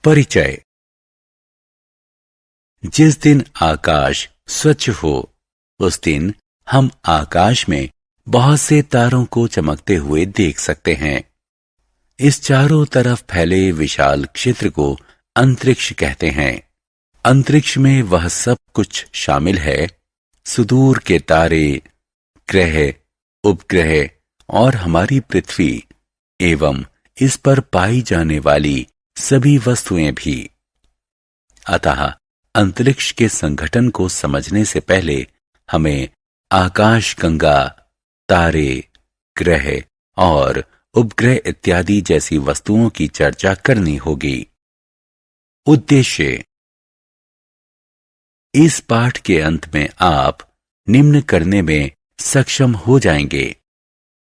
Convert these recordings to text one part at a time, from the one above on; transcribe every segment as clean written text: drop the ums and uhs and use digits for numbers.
परिचय। जिस दिन आकाश स्वच्छ हो उस दिन हम आकाश में बहुत से तारों को चमकते हुए देख सकते हैं। इस चारों तरफ फैले विशाल क्षेत्र को अंतरिक्ष कहते हैं। अंतरिक्ष में वह सब कुछ शामिल है, सुदूर के तारे, ग्रह, उपग्रह और हमारी पृथ्वी एवं इस पर पाई जाने वाली सभी वस्तुएं भी। अतः अंतरिक्ष के संगठन को समझने से पहले हमें आकाशगंगा, तारे, ग्रह और उपग्रह इत्यादि जैसी वस्तुओं की चर्चा करनी होगी। उद्देश्य। इस पाठ के अंत में आप निम्न करने में सक्षम हो जाएंगे: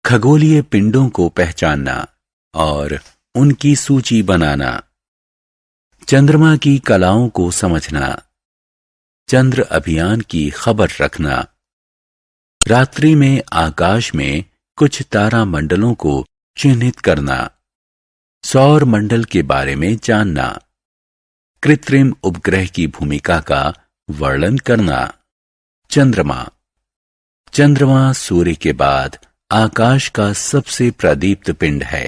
खगोलीय पिंडों को पहचानना और उनकी सूची बनाना, चंद्रमा की कलाओं को समझना, चंद्र अभियान की खबर रखना, रात्रि में आकाश में कुछ तारामंडलों को चिन्हित करना, सौर मंडल के बारे में जानना, कृत्रिम उपग्रह की भूमिका का वर्णन करना। चंद्रमा। चंद्रमा सूर्य के बाद आकाश का सबसे प्रदीप्त पिंड है।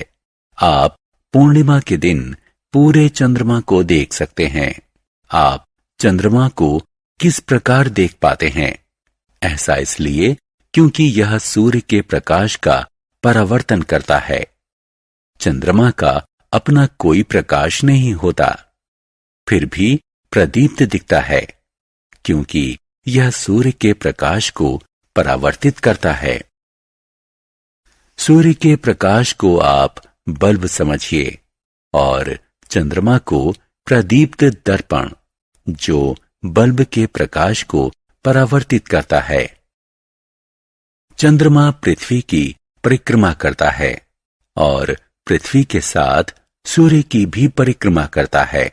आप पूर्णिमा के दिन पूरे चंद्रमा को देख सकते हैं। आप चंद्रमा को किस प्रकार देख पाते हैं? ऐसा इसलिए क्योंकि यह सूर्य के प्रकाश का परावर्तन करता है। चंद्रमा का अपना कोई प्रकाश नहीं होता, फिर भी प्रदीप्त दिखता है क्योंकि यह सूर्य के प्रकाश को परावर्तित करता है। सूर्य के प्रकाश को आप बल्ब समझिए और चंद्रमा को प्रदीप्त दर्पण, जो बल्ब के प्रकाश को परावर्तित करता है। चंद्रमा पृथ्वी की परिक्रमा करता है और पृथ्वी के साथ सूर्य की भी परिक्रमा करता है।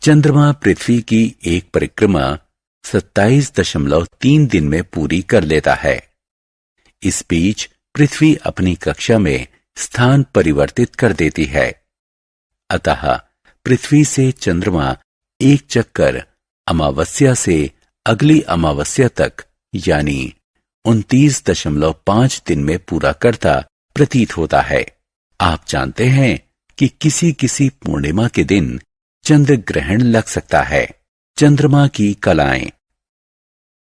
चंद्रमा पृथ्वी की एक परिक्रमा 27.3 दिन में पूरी कर लेता है। इस बीच पृथ्वी अपनी कक्षा में स्थान परिवर्तित कर देती है। अतः पृथ्वी से चंद्रमा एक चक्कर अमावस्या से अगली अमावस्या तक यानी 29.5 दिन में पूरा करता प्रतीत होता है। आप जानते हैं कि किसी किसी पूर्णिमा के दिन चंद्र ग्रहण लग सकता है। चंद्रमा की कलाएं।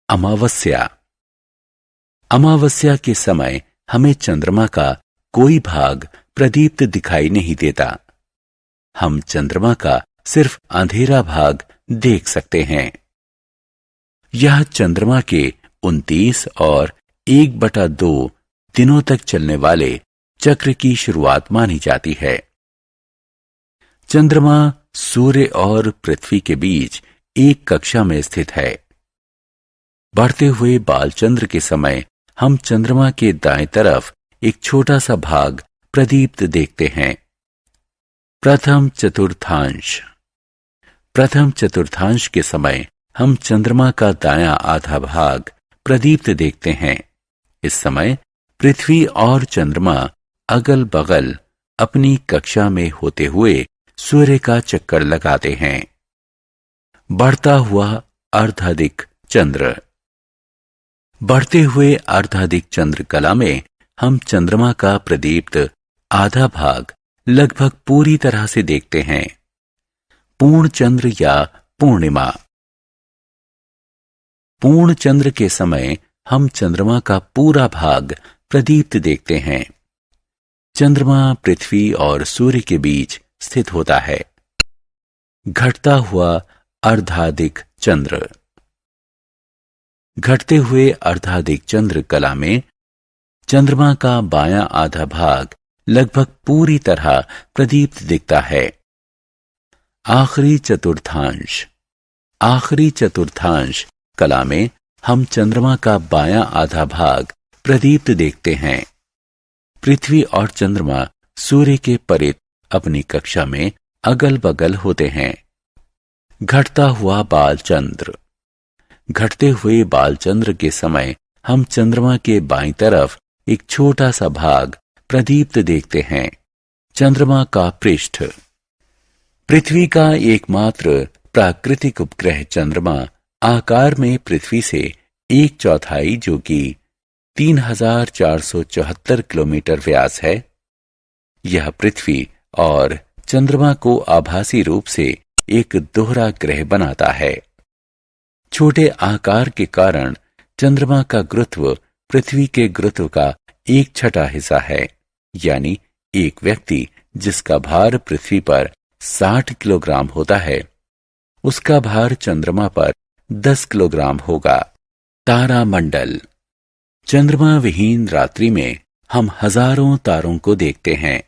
अमावस्या। अमावस्या के समय हमें चंद्रमा का कोई भाग प्रदीप्त दिखाई नहीं देता। हम चंद्रमा का सिर्फ अंधेरा भाग देख सकते हैं। यह चंद्रमा के 29 और 1/2 दिनों तक चलने वाले चक्र की शुरुआत मानी जाती है। चंद्रमा सूर्य और पृथ्वी के बीच एक कक्षा में स्थित है। बढ़ते हुए बालचंद्र के समय हम चंद्रमा के दाएं तरफ एक छोटा सा भाग प्रदीप्त देखते हैं। प्रथम चतुर्थांश के समय हम चंद्रमा का दायां आधा भाग प्रदीप्त देखते हैं। इस समय पृथ्वी और चंद्रमा अगल बगल अपनी कक्षा में होते हुए सूर्य का चक्कर लगाते हैं। बढ़ता हुआ अर्धादिक चंद्र। बढ़ते हुए अर्धादिक चंद्र कला में हम चंद्रमा का प्रदीप्त आधा भाग लगभग पूरी तरह से देखते हैं। पूर्ण चंद्र या पूर्णिमा। पूर्ण चंद्र के समय हम चंद्रमा का पूरा भाग प्रदीप्त देखते हैं। चंद्रमा पृथ्वी और सूर्य के बीच स्थित होता है। घटता हुआ अर्धादिक चंद्र। घटते हुए अर्धादिक चंद्र कला में चंद्रमा का बायां आधा भाग लगभग पूरी तरह प्रदीप्त दिखता है। आखिरी चतुर्थांश कला में हम चंद्रमा का बायां आधा भाग प्रदीप्त देखते हैं। पृथ्वी और चंद्रमा सूर्य के परित अपनी कक्षा में अगल बगल होते हैं। घटता हुआ बालचंद्र। घटते हुए बालचंद्र के समय हम चंद्रमा के बाईं तरफ एक छोटा सा भाग प्रदीप्त देखते हैं। चंद्रमा का पृष्ठ। पृथ्वी का एकमात्र प्राकृतिक उपग्रह चंद्रमा आकार में पृथ्वी से 1/4 जो कि 3,474 किलोमीटर व्यास है। यह पृथ्वी और चंद्रमा को आभासी रूप से एक दोहरा ग्रह बनाता है। छोटे आकार के कारण चंद्रमा का गुरुत्व पृथ्वी के गुरुत्व का 1/6 हिस्सा है, यानी एक व्यक्ति जिसका भार पृथ्वी पर 60 किलोग्राम होता है, उसका भार चंद्रमा पर 10 किलोग्राम होगा। तारामंडल। चंद्रमा विहीन रात्रि में हम हजारों तारों को देखते हैं।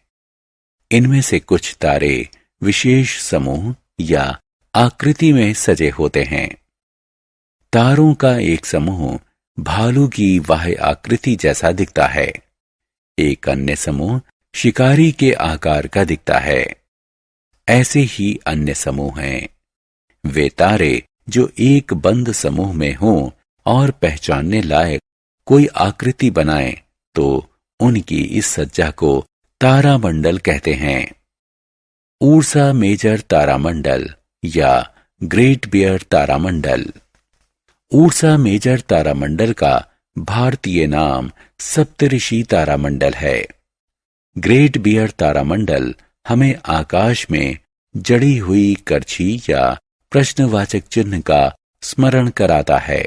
इनमें से कुछ तारे विशेष समूह या आकृति में सजे होते हैं। तारों का एक समूह भालू की बाह्य आकृति जैसा दिखता है। एक अन्य समूह शिकारी के आकार का दिखता है। ऐसे ही अन्य समूह हैं। वे तारे जो एक बंद समूह में हों और पहचानने लायक कोई आकृति बनाएं, तो उनकी इस सज्जा को तारामंडल कहते हैं। ऊर्सा मेजर तारामंडल या ग्रेट बियर तारामंडल। ऊर्सा मेजर तारामंडल का भारतीय नाम सप्तऋषि तारामंडल है। ग्रेट बियर तारामंडल हमें आकाश में जड़ी हुई करछी या प्रश्नवाचक चिन्ह का स्मरण कराता है।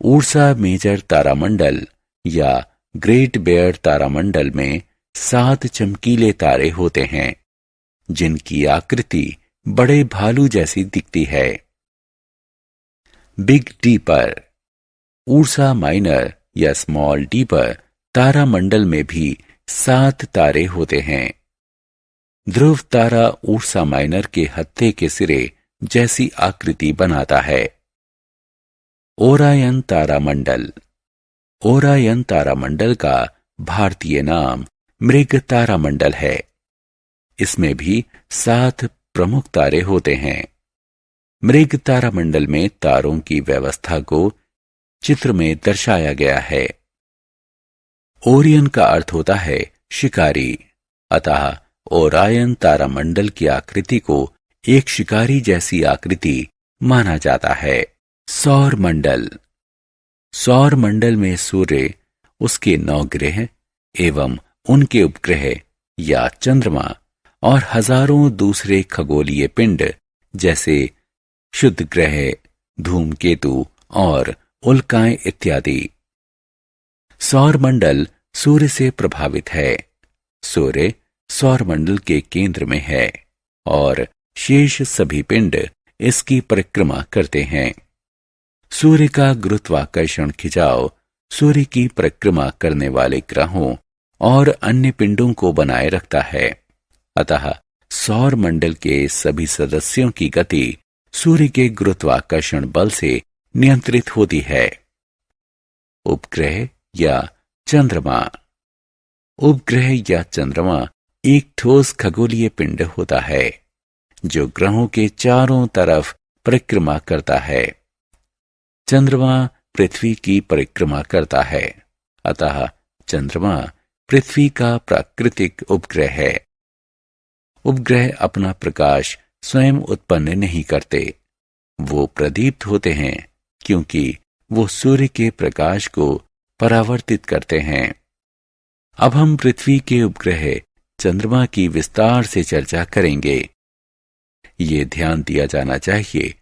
ऊर्सा मेजर तारामंडल या ग्रेट बियर तारामंडल में 7 चमकीले तारे होते हैं, जिनकी आकृति बड़े भालू जैसी दिखती है। Big Dipper. ऊर्सा माइनर या स्मॉल डीपर तारामंडल में भी 7 तारे होते हैं। ध्रुव तारा ऊर्सा माइनर के हत्थे के सिरे जैसी आकृति बनाता है। ओरायन तारामंडल। ओरायन तारामंडल का भारतीय नाम मृग तारामंडल है। इसमें भी 7 प्रमुख तारे होते हैं। मृग तारामंडल में तारों की व्यवस्था को चित्र में दर्शाया गया है। ओरियन का अर्थ होता है शिकारी, अतः ओरायन तारामंडल की आकृति को एक शिकारी जैसी आकृति माना जाता है। सौर मंडल। सौर मंडल में सूर्य, उसके 9 ग्रह एवं उनके उपग्रह या चंद्रमा और हजारों दूसरे खगोलीय पिंड जैसे शुद्ध ग्रह, धूमकेतु और उल्काएं इत्यादि। सौर मंडल सूर्य से प्रभावित है। सूर्य सौर मंडल के केंद्र में है और शेष सभी पिंड इसकी परिक्रमा करते हैं। सूर्य का गुरुत्वाकर्षण खिंचाव सूर्य की परिक्रमा करने वाले ग्रहों और अन्य पिंडों को बनाए रखता है। अतः सौर मंडल के सभी सदस्यों की गति सूर्य के गुरुत्वाकर्षण बल से नियंत्रित होती है। उपग्रह या चंद्रमा। उपग्रह या चंद्रमा एक ठोस खगोलीय पिंड होता है जो ग्रहों के चारों तरफ परिक्रमा करता है। चंद्रमा पृथ्वी की परिक्रमा करता है, अतः चंद्रमा पृथ्वी का प्राकृतिक उपग्रह है। उपग्रह अपना प्रकाश स्वयं उत्पन्न नहीं करते। वो प्रदीप्त होते हैं क्योंकि वो सूर्य के प्रकाश को परावर्तित करते हैं। अब हम पृथ्वी के उपग्रह चंद्रमा की विस्तार से चर्चा करेंगे। ये ध्यान दिया जाना चाहिए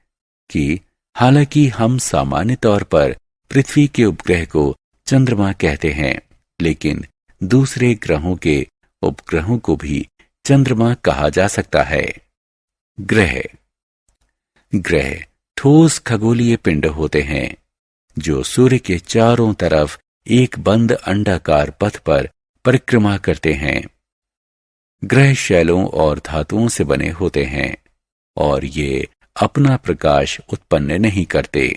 कि हालांकि हम सामान्य तौर पर पृथ्वी के उपग्रह को चंद्रमा कहते हैं, लेकिन दूसरे ग्रहों के उपग्रहों को भी चंद्रमा कहा जा सकता है। ग्रह। ग्रह ठोस खगोलीय पिंड होते हैं जो सूर्य के चारों तरफ एक बंद अंडाकार पथ पर परिक्रमा करते हैं। ग्रह शैलों और धातुओं से बने होते हैं और ये अपना प्रकाश उत्पन्न नहीं करते।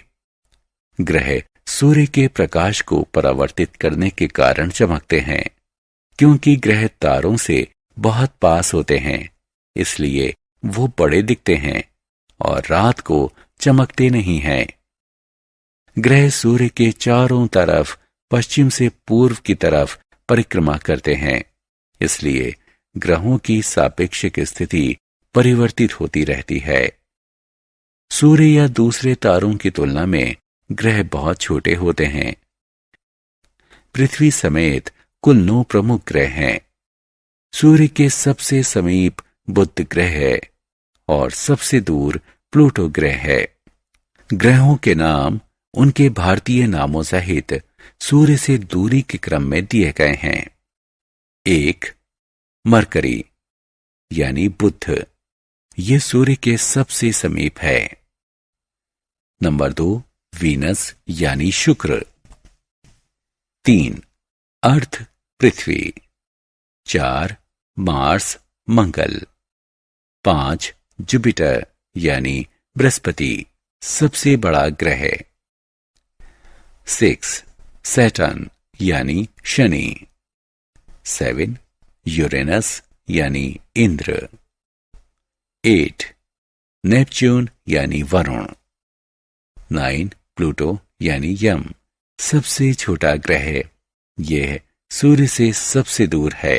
ग्रह सूर्य के प्रकाश को परावर्तित करने के कारण चमकते हैं। क्योंकि ग्रह तारों से बहुत पास होते हैं, इसलिए वो बड़े दिखते हैं और रात को चमकते नहीं हैं। ग्रह सूर्य के चारों तरफ पश्चिम से पूर्व की तरफ परिक्रमा करते हैं, इसलिए ग्रहों की सापेक्षिक स्थिति परिवर्तित होती रहती है। सूर्य या दूसरे तारों की तुलना में ग्रह बहुत छोटे होते हैं। पृथ्वी समेत कुल 9 प्रमुख ग्रह हैं। सूर्य के सबसे समीप बुध ग्रह है और सबसे दूर प्लूटो ग्रह है। ग्रहों के नाम उनके भारतीय नामों सहित सूर्य से दूरी के क्रम में दिए गए हैं। 1. मरकरी यानी बुध, ये सूर्य के सबसे समीप है। नंबर 2. वीनस यानी शुक्र। 3. अर्थ पृथ्वी। 4. मार्स मंगल। 5. जुपिटर यानी बृहस्पति, सबसे बड़ा ग्रह। 6. सैटर्न यानी शनि। 7. यूरेनस यानी इंद्र। 8. नेपच्यून यानी वरुण। 9. प्लूटो यानी यम, सबसे छोटा ग्रह। यह सूर्य से सबसे दूर है।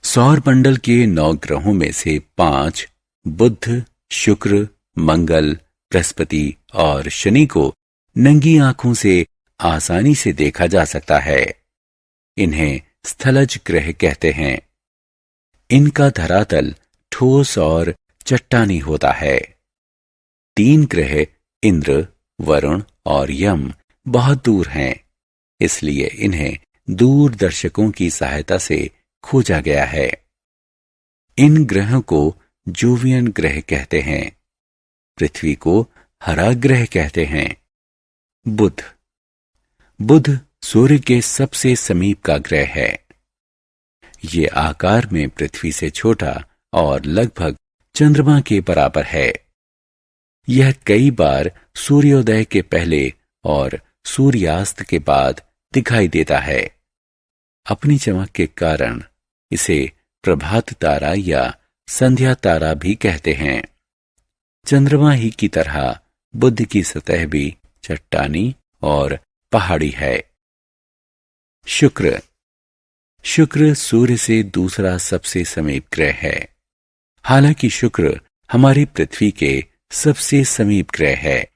सौर मंडल के 9 ग्रहों में से 5 बुध, शुक्र, मंगल, बृहस्पति और शनि को नंगी आंखों से आसानी से देखा जा सकता है। इन्हें स्थलज ग्रह कहते हैं। इनका धरातल ठोस और चट्टानी होता है। 3 ग्रह इंद्र, वरुण और यम बहुत दूर हैं, इसलिए इन्हें दूरदर्शकों की सहायता से खोजा गया है। इन ग्रहों को जोवियन ग्रह कहते हैं। पृथ्वी को हरा ग्रह कहते हैं। बुध। बुध सूर्य के सबसे समीप का ग्रह है। ये आकार में पृथ्वी से छोटा और लगभग चंद्रमा के बराबर है। यह कई बार सूर्योदय के पहले और सूर्यास्त के बाद दिखाई देता है। अपनी चमक के कारण इसे प्रभात तारा या संध्या तारा भी कहते हैं। चंद्रमा ही की तरह बुध की सतह भी चट्टानी और पहाड़ी है। शुक्र। शुक्र सूर्य से दूसरा सबसे समीप ग्रह है। हालांकि शुक्र हमारी पृथ्वी के सबसे समीप ग्रह है।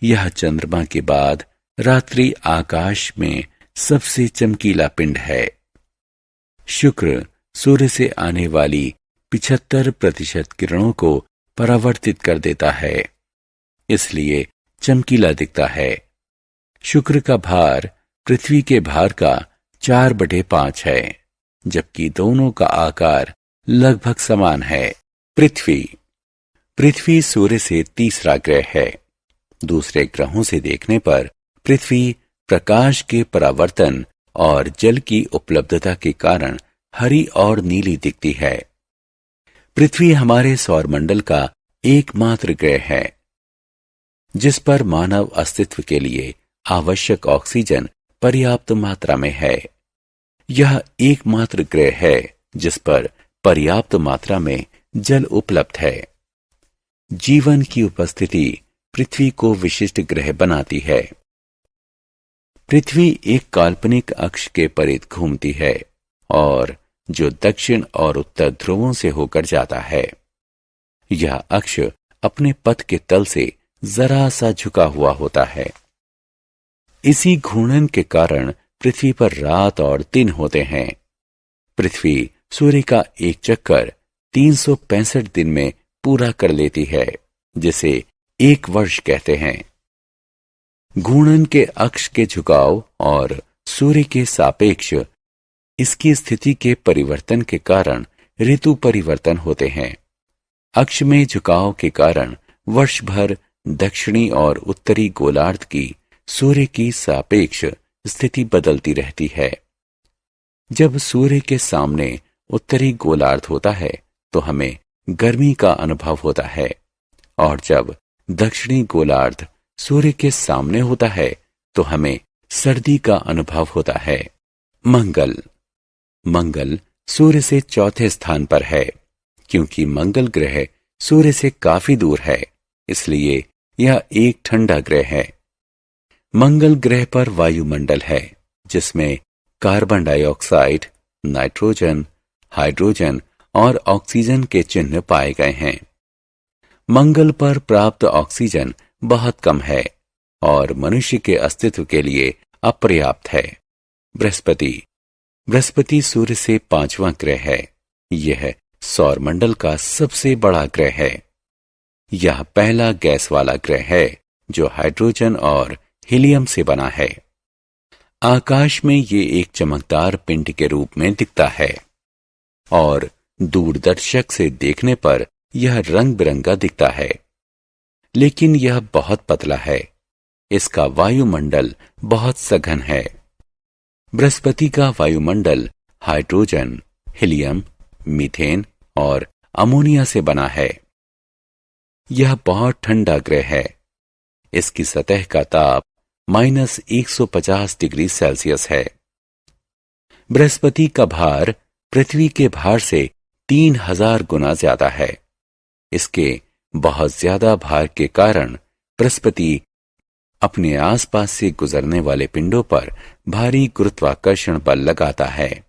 यह चंद्रमा के बाद रात्रि आकाश में सबसे चमकीला पिंड है। शुक्र सूर्य से आने वाली 75% किरणों को परावर्तित कर देता है, इसलिए चमकीला दिखता है। शुक्र का भार पृथ्वी के भार का 4/5 है, जबकि दोनों का आकार लगभग समान है। पृथ्वी। पृथ्वी सूर्य से तीसरा ग्रह है। दूसरे ग्रहों से देखने पर पृथ्वी प्रकाश के परावर्तन और जल की उपलब्धता के कारण हरी और नीली दिखती है। पृथ्वी हमारे सौरमंडल का एकमात्र ग्रह है जिस पर मानव अस्तित्व के लिए आवश्यक ऑक्सीजन पर्याप्त मात्रा में है। यह एकमात्र ग्रह है जिस पर पर्याप्त मात्रा में जल उपलब्ध है। जीवन की उपस्थिति पृथ्वी को विशिष्ट ग्रह बनाती है। पृथ्वी एक काल्पनिक अक्ष के परिध घूमती है और जो दक्षिण और उत्तर ध्रुवों से होकर जाता है। यह अक्ष अपने पथ के तल से जरा सा झुका हुआ होता है। इसी घूर्णन के कारण पृथ्वी पर रात और दिन होते हैं। पृथ्वी सूर्य का एक चक्कर 365 दिन में पूरा कर लेती है, जिसे 1 वर्ष कहते हैं। घूर्णन के अक्ष के झुकाव और सूर्य के सापेक्ष इसकी स्थिति के परिवर्तन के कारण ऋतु परिवर्तन होते हैं। अक्ष में झुकाव के कारण वर्ष भर दक्षिणी और उत्तरी गोलार्ध की सूर्य की सापेक्ष स्थिति बदलती रहती है। जब सूर्य के सामने उत्तरी गोलार्ध होता है तो हमें गर्मी का अनुभव होता है, और जब दक्षिणी गोलार्ध सूर्य के सामने होता है तो हमें सर्दी का अनुभव होता है। मंगल। मंगल सूर्य से चौथे स्थान पर है। क्योंकि मंगल ग्रह सूर्य से काफी दूर है, इसलिए यह एक ठंडा ग्रह है। मंगल ग्रह पर वायुमंडल है जिसमें कार्बन डाइऑक्साइड, नाइट्रोजन, हाइड्रोजन और ऑक्सीजन के चिन्ह पाए गए हैं। मंगल पर प्राप्त ऑक्सीजन बहुत कम है और मनुष्य के अस्तित्व के लिए अपर्याप्त है। बृहस्पति सूर्य से 5वां ग्रह है। यह सौरमंडल का सबसे बड़ा ग्रह है। यह पहला गैस वाला ग्रह है जो हाइड्रोजन और हीलियम से बना है। आकाश में ये एक चमकदार पिंड के रूप में दिखता है और दूरदर्शक से देखने पर यह रंग बिरंगा दिखता है, लेकिन यह बहुत पतला है। इसका वायुमंडल बहुत सघन है। बृहस्पति का वायुमंडल हाइड्रोजन, हीलियम, मीथेन और अमोनिया से बना है। यह बहुत ठंडा ग्रह है। इसकी सतह का ताप -150 डिग्री सेल्सियस है। बृहस्पति का भार पृथ्वी के भार से 3000 गुना ज्यादा है। इसके बहुत ज्यादा भार के कारण बृहस्पति अपने आसपास से गुजरने वाले पिंडों पर भारी गुरुत्वाकर्षण बल लगाता है।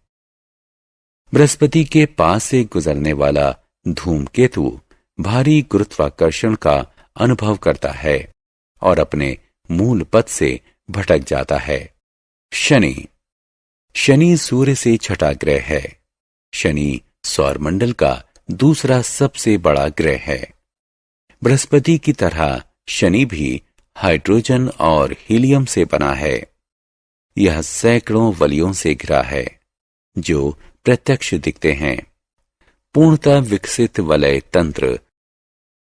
बृहस्पति के पास से गुजरने वाला धूमकेतु भारी गुरुत्वाकर्षण का अनुभव करता है और अपने मूल पथ से भटक जाता है। शनि सूर्य से छठा ग्रह है। शनि सौरमंडल का दूसरा सबसे बड़ा ग्रह है। बृहस्पति की तरह शनि भी हाइड्रोजन और हीलियम से बना है। यह सैकड़ों वलयों से घिरा है जो प्रत्यक्ष दिखते हैं। पूर्णतः विकसित वलय तंत्र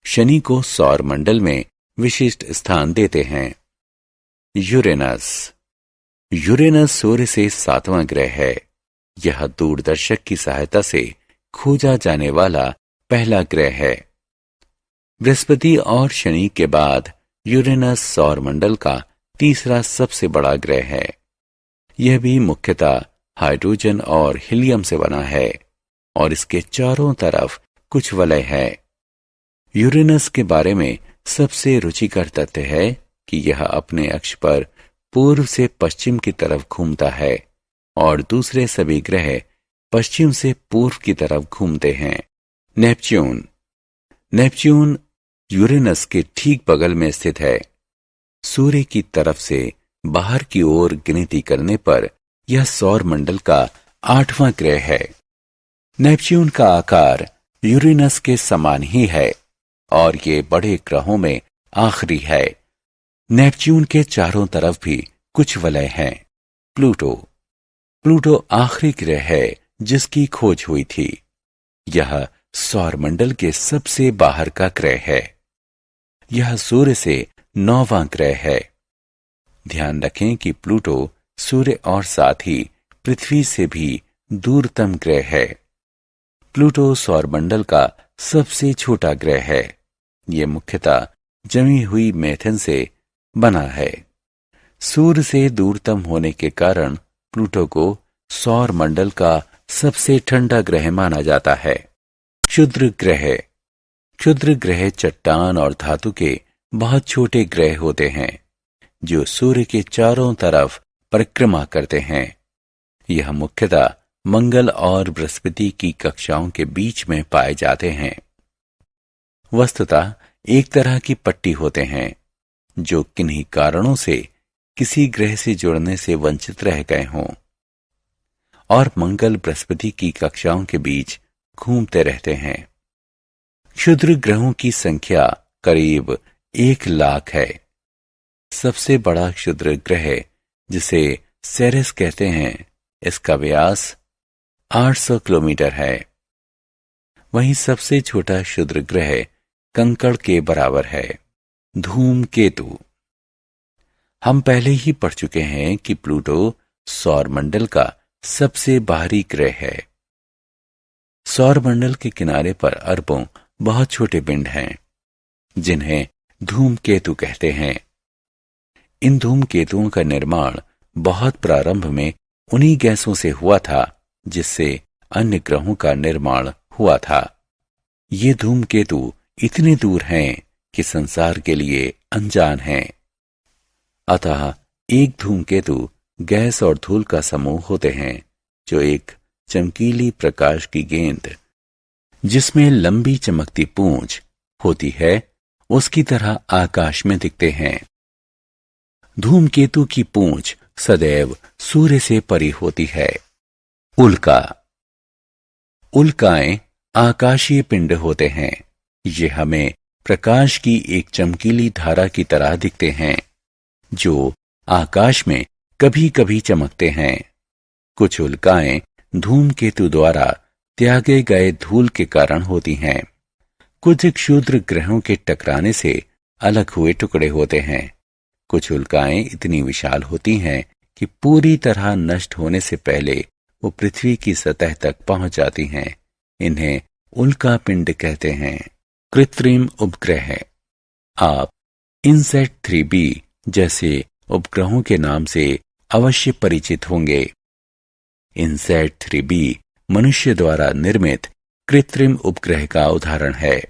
शनि को सौरमंडल में विशिष्ट स्थान देते हैं। यूरेनस सूर्य से 7वां ग्रह है। यह दूरदर्शक की सहायता से खोजा जाने वाला पहला ग्रह है। बृहस्पति और शनि के बाद यूरेनस सौरमंडल का तीसरा सबसे बड़ा ग्रह है। यह भी मुख्यतः हाइड्रोजन और हीलियम से बना है और इसके चारों तरफ कुछ वलय है। यूरेनस के बारे में सबसे रुचिकर तथ्य है कि यह अपने अक्ष पर पूर्व से पश्चिम की तरफ घूमता है और दूसरे सभी ग्रह पश्चिम से पूर्व की तरफ घूमते हैं। नेपच्यून यूरेनस के ठीक बगल में स्थित है। सूर्य की तरफ से बाहर की ओर गिनती करने पर यह सौरमंडल का 8वां ग्रह है। नेपच्यून का आकार यूरेनस के समान ही है और ये बड़े ग्रहों में आखिरी है। नेपच्यून के चारों तरफ भी कुछ वलय हैं। प्लूटो आखिरी ग्रह है जिसकी खोज हुई थी। यह सौरमंडल के सबसे बाहर का ग्रह है। यह सूर्य से 9वां ग्रह है। ध्यान रखें कि प्लूटो सूर्य और साथ ही पृथ्वी से भी दूरतम ग्रह है। प्लूटो सौरमंडल का सबसे छोटा ग्रह है। यह मुख्यतः जमी हुई मीथेन से बना है। सूर्य से दूरतम होने के कारण प्लूटो को सौरमंडल का सबसे ठंडा ग्रह माना जाता है। क्षुद्र ग्रह चट्टान और धातु के बहुत छोटे ग्रह होते हैं जो सूर्य के चारों तरफ परिक्रमा करते हैं। यह मुख्यतः मंगल और बृहस्पति की कक्षाओं के बीच में पाए जाते हैं। वस्तुतः एक तरह की पट्टी होते हैं जो किन्हीं कारणों से किसी ग्रह से जुड़ने से वंचित रह गए हों और मंगल बृहस्पति की कक्षाओं के बीच घूमते रहते हैं। क्षुद्र ग्रहों की संख्या करीब 1 लाख है। सबसे बड़ा क्षुद्र ग्रह जिसे सेरेस कहते हैं, इसका व्यास 800 किलोमीटर है। वहीं सबसे छोटा क्षुद्र ग्रह कंकड़ के बराबर है। धूमकेतु। हम पहले ही पढ़ चुके हैं कि प्लूटो सौरमंडल का सबसे बाहरी ग्रह है। सौरमंडल के किनारे पर अरबों बहुत छोटे पिंड हैं जिन्हें धूमकेतु कहते हैं। इन धूमकेतुओं का निर्माण बहुत प्रारंभ में उन्हीं गैसों से हुआ था जिससे अन्य ग्रहों का निर्माण हुआ था। ये धूमकेतु इतने दूर हैं कि संसार के लिए अनजान हैं। अतः एक धूमकेतु गैस और धूल का समूह होते हैं जो एक चमकीली प्रकाश की गेंद जिसमें लंबी चमकती पूंछ होती है, उसकी तरह आकाश में दिखते हैं। धूमकेतु की पूंछ सदैव सूर्य से परी होती है। उल्का। उल्काएं आकाशीय पिंड होते हैं। ये हमें प्रकाश की एक चमकीली धारा की तरह दिखते हैं, जो आकाश में कभी कभी चमकते हैं। कुछ उल्काएं धूमकेतु द्वारा त्यागे गए धूल के कारण होती हैं। कुछ क्षुद्र ग्रहों के टकराने से अलग हुए टुकड़े होते हैं। कुछ उल्काएं इतनी विशाल होती हैं कि पूरी तरह नष्ट होने से पहले वो पृथ्वी की सतह तक पहुंच जाती हैं। इन्हें उल्का पिंड कहते हैं। कृत्रिम उपग्रह। आप इनसैट 3B जैसे उपग्रहों के नाम से अवश्य परिचित होंगे। इनसैट 3B मनुष्य द्वारा निर्मित कृत्रिम उपग्रह का उदाहरण है।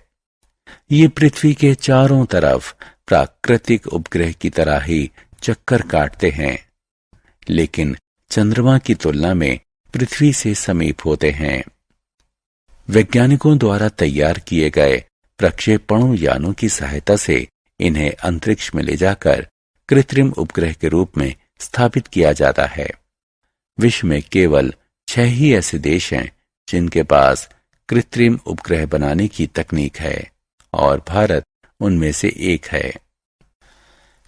ये पृथ्वी के चारों तरफ प्राकृतिक उपग्रह की तरह ही चक्कर काटते हैं, लेकिन चंद्रमा की तुलना में पृथ्वी से समीप होते हैं। वैज्ञानिकों द्वारा तैयार किए गए प्रक्षेपणों यानों की सहायता से इन्हें अंतरिक्ष में ले जाकर कृत्रिम उपग्रह के रूप में स्थापित किया जाता है। विश्व में केवल 6 ही ऐसे देश हैं जिनके पास कृत्रिम उपग्रह बनाने की तकनीक है, और भारत उनमें से एक है।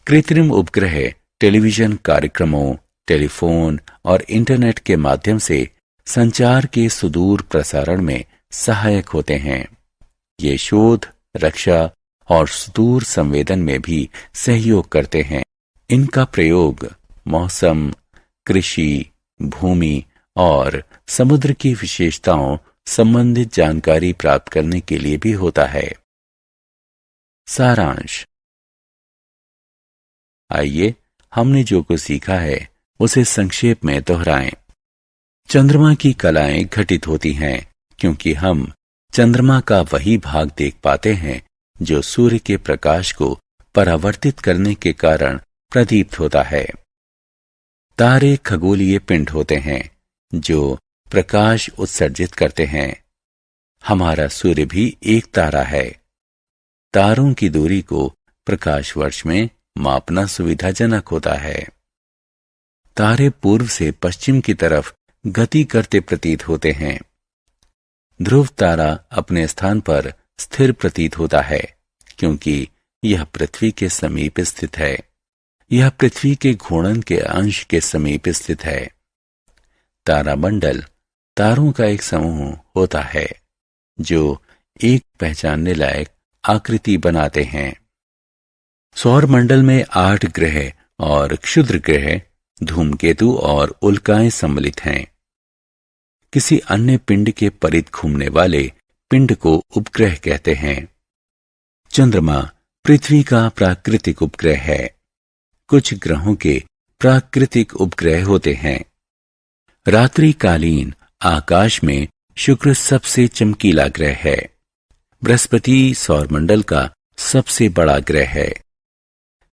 कृत्रिम उपग्रह टेलीविजन कार्यक्रमों, टेलीफोन और इंटरनेट के माध्यम से संचार के सुदूर प्रसारण में सहायक होते हैं। ये शोध, रक्षा और सुदूर संवेदन में भी सहयोग करते हैं। इनका प्रयोग मौसम, कृषि, भूमि और समुद्र की विशेषताओं संबंधित जानकारी प्राप्त करने के लिए भी होता है। सारांश। आइए हमने जो कुछ सीखा है उसे संक्षेप में दोहराएं। चंद्रमा की कलाएं घटित होती हैं क्योंकि हम चंद्रमा का वही भाग देख पाते हैं जो सूर्य के प्रकाश को परावर्तित करने के कारण प्रदीप्त होता है। तारे खगोलीय पिंड होते हैं जो प्रकाश उत्सर्जित करते हैं। हमारा सूर्य भी एक तारा है। तारों की दूरी को प्रकाश वर्ष में मापना सुविधाजनक होता है। तारे पूर्व से पश्चिम की तरफ गति करते प्रतीत होते हैं। ध्रुव तारा अपने स्थान पर स्थिर प्रतीत होता है क्योंकि यह पृथ्वी के समीप स्थित है। यह पृथ्वी के घूर्णन के अंश के समीप स्थित है। तारामंडल तारों का एक समूह होता है जो एक पहचानने लायक आकृति बनाते हैं। सौर मंडल में 8 ग्रह और क्षुद्र ग्रह, धूमकेतु और उल्काएं सम्मिलित हैं। किसी अन्य पिंड के परिध घूमने वाले पिंड को उपग्रह कहते हैं। चंद्रमा पृथ्वी का प्राकृतिक उपग्रह है। कुछ ग्रहों के प्राकृतिक उपग्रह होते हैं। रात्रिकालीन आकाश में शुक्र सबसे चमकीला ग्रह है। बृहस्पति सौरमंडल का सबसे बड़ा ग्रह है।